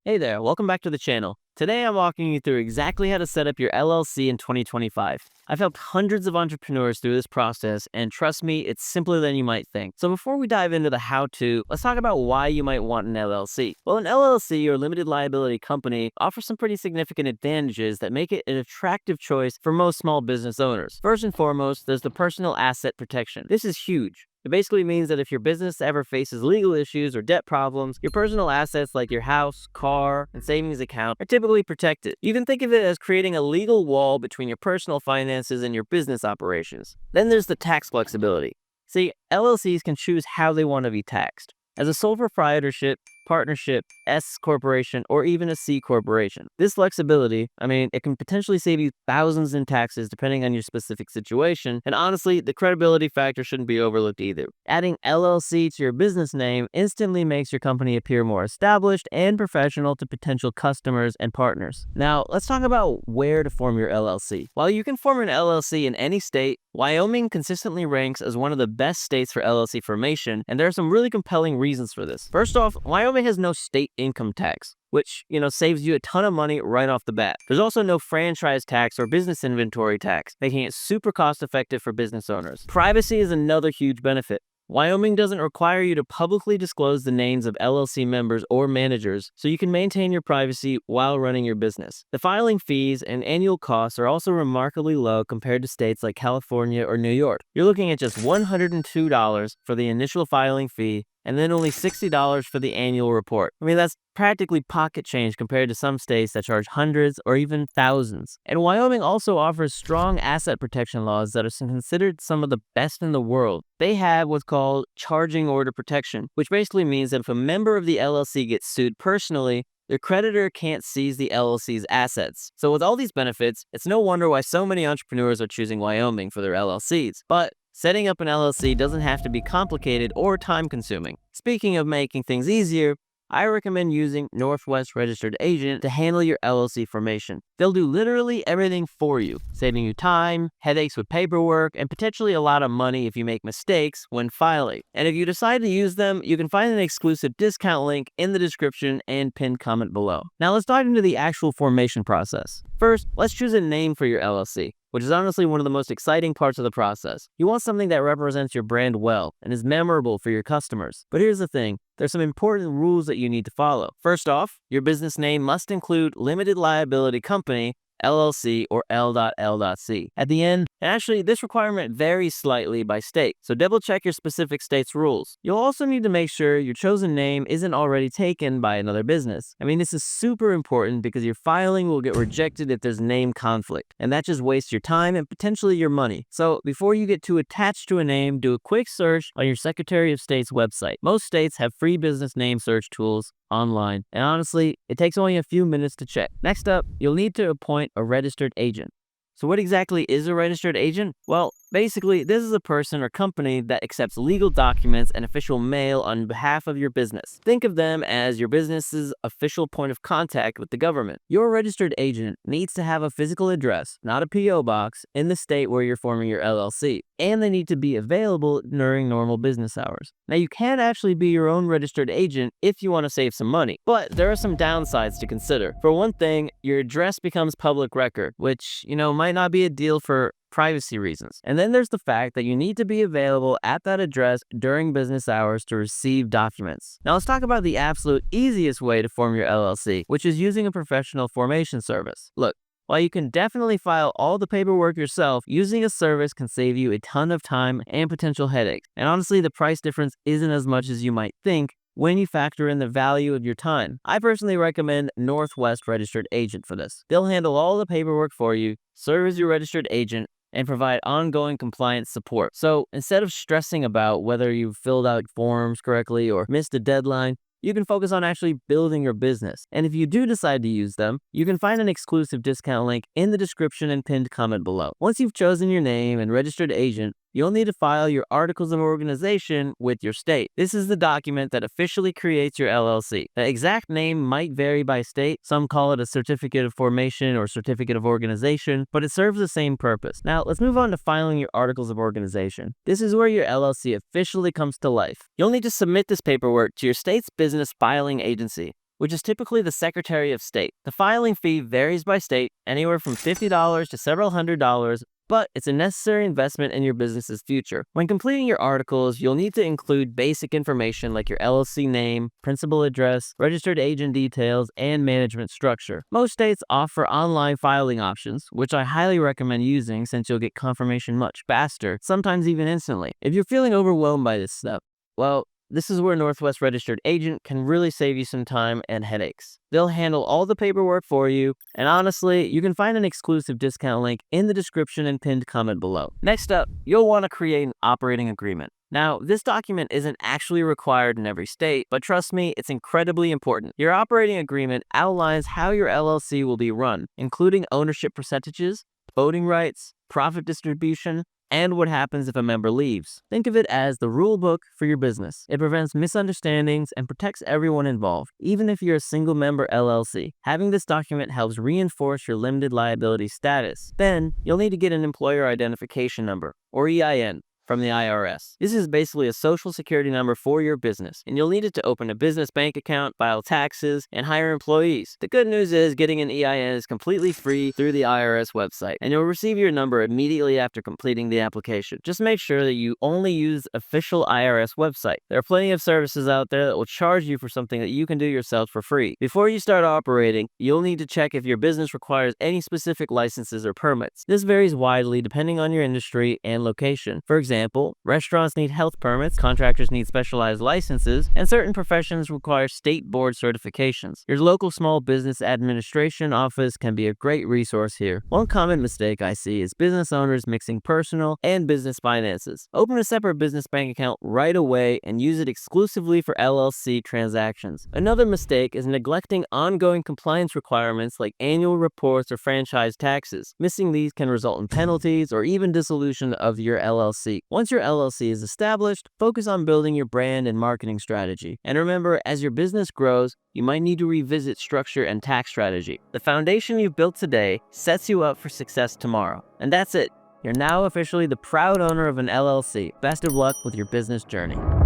Hey there, welcome back to the channel. Today I'm walking you through exactly how to set up your LLC in 2025. I've helped hundreds of entrepreneurs through this process, and trust me, it's simpler than you might think. So before we dive into the how-to, let's talk about why you might want an LLC. Well, an LLC, or limited liability company, offers some pretty significant advantages that make it an attractive choice for most small business owners. First and foremost, there's the personal asset protection. This is huge. It basically means that if your business ever faces legal issues or debt problems, your personal assets like your house, car, and savings account are typically protected. You can think of it as creating a legal wall between your personal finances and your business operations. Then there's the tax flexibility. See, LLCs can choose how they want to be taxed. As a sole proprietorship, partnership, S corporation, or even a C corporation. This flexibility, it can potentially save you thousands in taxes depending on your specific situation, and honestly, the credibility factor shouldn't be overlooked either. Adding LLC to your business name instantly makes your company appear more established and professional to potential customers and partners. Now, let's talk about where to form your LLC. While you can form an LLC in any state, Wyoming consistently ranks as one of the best states for LLC formation, and there are some really compelling reasons for this. First off, Wyoming has no state income tax, which, saves you a ton of money right off the bat. There's also no franchise tax or business inventory tax, making it super cost effective for business owners. Privacy is another huge benefit. Wyoming doesn't require you to publicly disclose the names of LLC members or managers, so you can maintain your privacy while running your business. The filing fees and annual costs are also remarkably low compared to states like California or New York. You're looking at just $102 for the initial filing fee, and then only $60 for the annual report. That's practically pocket change compared to some states that charge hundreds or even thousands. And Wyoming also offers strong asset protection laws that are considered some of the best in the world. They have what's called charging order protection, which basically means that if a member of the LLC gets sued personally, their creditor can't seize the LLC's assets. So with all these benefits, it's no wonder why so many entrepreneurs are choosing Wyoming for their LLCs. But setting up an LLC doesn't have to be complicated or time-consuming. Speaking of making things easier, I recommend using Northwest Registered Agent to handle your LLC formation. They'll do literally everything for you, saving you time, headaches with paperwork, and potentially a lot of money if you make mistakes when filing. And if you decide to use them, you can find an exclusive discount link in the description and pinned comment below. Now let's dive into the actual formation process. First, let's choose a name for your LLC, which is honestly one of the most exciting parts of the process. You want something that represents your brand well and is memorable for your customers. But here's the thing, there's some important rules that you need to follow. First off, your business name must include limited liability company, LLC, or L.L.C. at the end. And actually, this requirement varies slightly by state, so double check your specific state's rules. You'll also need to make sure your chosen name isn't already taken by another business. This is super important because your filing will get rejected if there's name conflict, and that just wastes your time and potentially your money. So before you get too attached to a name, do a quick search on your Secretary of State's website. Most states have free business name search tools online, and honestly, it takes only a few minutes to check. Next up, you'll need to appoint a registered agent. So what exactly is a registered agent? Well, basically, this is a person or company that accepts legal documents and official mail on behalf of your business. Think of them as your business's official point of contact with the government. Your registered agent needs to have a physical address, not a P.O. box, in the state where you're forming your LLC, and they need to be available during normal business hours. Now, you can actually be your own registered agent if you want to save some money, but there are some downsides to consider. For one thing, your address becomes public record, which, might not be a deal for privacy reasons. And then there's the fact that you need to be available at that address during business hours to receive documents. Now let's talk about the absolute easiest way to form your LLC, which is using a professional formation service. Look, while you can definitely file all the paperwork yourself, using a service can save you a ton of time and potential headaches. And honestly, the price difference isn't as much as you might think when you factor in the value of your time. I personally recommend Northwest Registered Agent for this. They'll handle all the paperwork for you, serve as your registered agent, and provide ongoing compliance support. So instead of stressing about whether you've filled out forms correctly or missed a deadline, you can focus on actually building your business. And if you do decide to use them, you can find an exclusive discount link in the description and pinned comment below. Once you've chosen your name and registered agent, you'll need to file your articles of organization with your state. This is the document that officially creates your LLC. The exact name might vary by state. Some call it a certificate of formation or certificate of organization, but it serves the same purpose. Now, let's move on to filing your articles of organization. This is where your LLC officially comes to life. You'll need to submit this paperwork to your state's business filing agency. which is typically the Secretary of State. The filing fee varies by state, anywhere from $50 to several $100s, but it's a necessary investment in your business's future. When completing your articles, you'll need to include basic information like your LLC name, principal address, registered agent details, and management structure. Most states offer online filing options, which I highly recommend using since you'll get confirmation much faster, sometimes even instantly. If you're feeling overwhelmed by this step, well, this is where Northwest Registered Agent can really save you some time and headaches. They'll handle all the paperwork for you, and honestly, you can find an exclusive discount link in the description and pinned comment below. Next up, you'll want to create an operating agreement. Now, this document isn't actually required in every state, but trust me, it's incredibly important. Your operating agreement outlines how your LLC will be run, including ownership percentages, voting rights, profit distribution, and what happens if a member leaves. Think of it as the rule book for your business. It prevents misunderstandings and protects everyone involved, even if you're a single member LLC. Having this document helps reinforce your limited liability status. Then, you'll need to get an employer identification number, or EIN, from the IRS. This is basically a social security number for your business, and you'll need it to open a business bank account, file taxes, and hire employees. The good news is getting an EIN is completely free through the IRS website, and you'll receive your number immediately after completing the application. Just make sure that you only use official IRS website. There are plenty of services out there that will charge you for something that you can do yourself for free. Before you start operating, you'll need to check if your business requires any specific licenses or permits. This varies widely depending on your industry and location. For example, restaurants need health permits, contractors need specialized licenses, and certain professions require state board certifications. Your local small business administration office can be a great resource here. One common mistake I see is business owners mixing personal and business finances. Open a separate business bank account right away and use it exclusively for LLC transactions. Another mistake is neglecting ongoing compliance requirements like annual reports or franchise taxes. Missing these can result in penalties or even dissolution of your LLC. Once your LLC is established, focus on building your brand and marketing strategy. And remember, as your business grows, you might need to revisit structure and tax strategy. The foundation you've built today sets you up for success tomorrow. And that's it. You're now officially the proud owner of an LLC. Best of luck with your business journey.